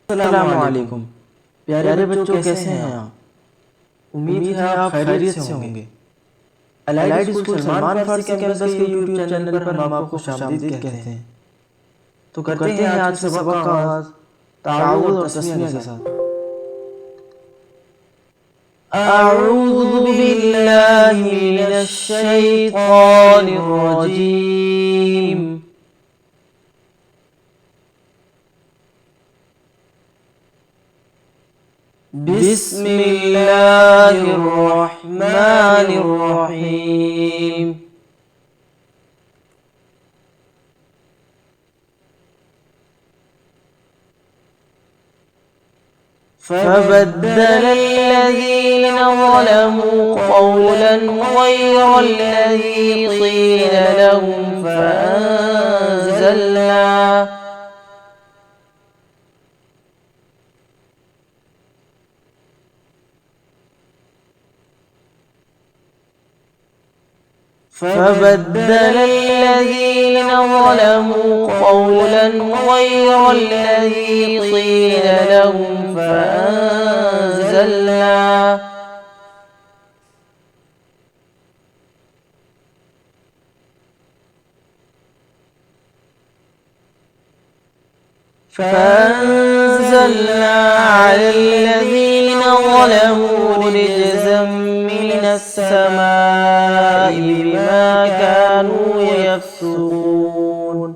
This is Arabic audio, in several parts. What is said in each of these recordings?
अस्सलाम वालेकुम प्यारे बच्चों, कैसे हैं आप? उम्मीद है आप खैरियत से होंगे। एलाइड स्कूल सलमान फारसी कैंपस के यूट्यूब चैनल पर हम आपको खुशामदीद कहते हैं। तो करते हैं आज के सबक का आगाज़ ताउज़ और तस्मीया के साथ। अऊज़ु बिल्लाहि मिनश शैतानिर रजीम। बिस्मिल्लाहिर रहमानिर रहीम। فبدل الذين ظلموا قولا غير الذي قيل لهم فبدل الذين ظلموا قولا غير الذي قيل لهم فأنزلنا على الذين ظلموا رجزا من السماء بما كانوا يفسقون.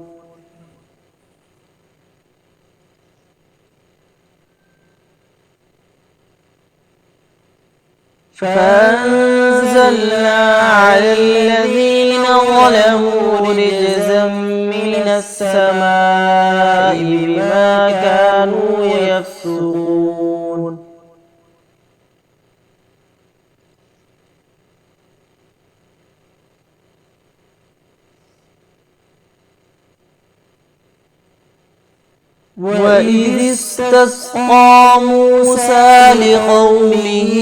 فأنزلنا على الذين ظلموا رجزا من السماء بما كانوا يفسقون. وإذ استسقى موسى لقومه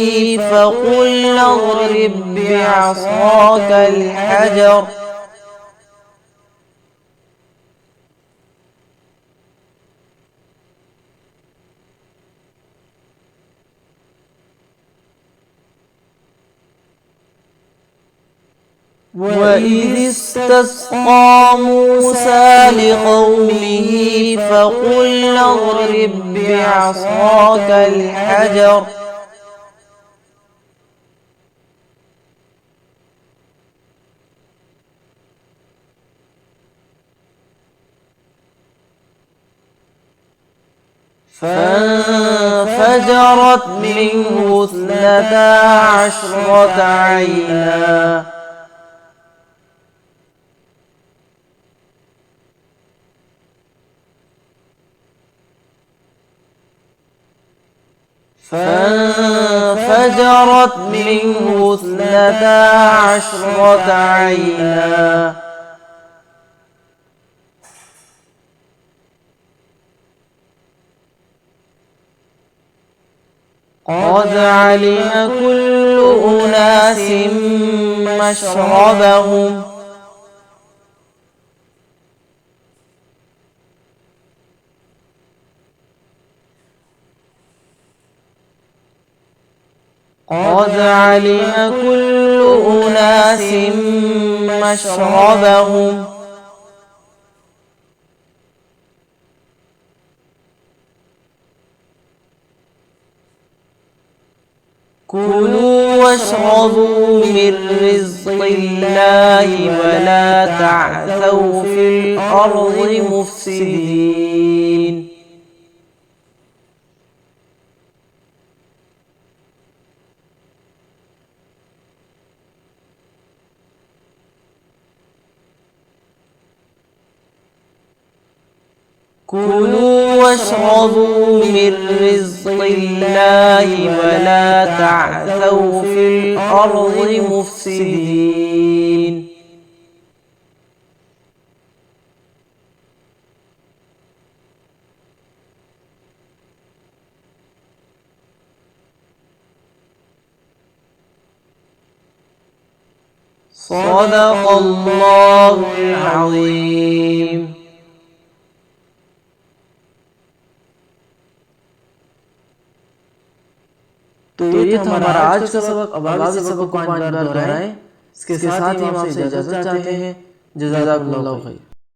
فقلنا اضرب بعصاك الحجر وإذ استسقى موسى لقومه فقلنا اضرب بعصاك الحجر فانفجرت منه 12 عينا فانفجرت منه 12 عينا قد علم كل أناس مشربهم قد علم كل أناس مشربهم كلوا واشربوا من رزق الله ولا تعثوا في الأرض مفسدين. كلوا واشربوا من رزق الله ولا تعثوا في الأرض مفسدين. صدق الله العظيم. तो ये था हमारा आज का सबक। अब आगे सबक को 5 बार दोहराएं। इसके साथ ही हम आपसे इजाज़त चाहते हैं। जज़ाकुमुल्लाहु खैर।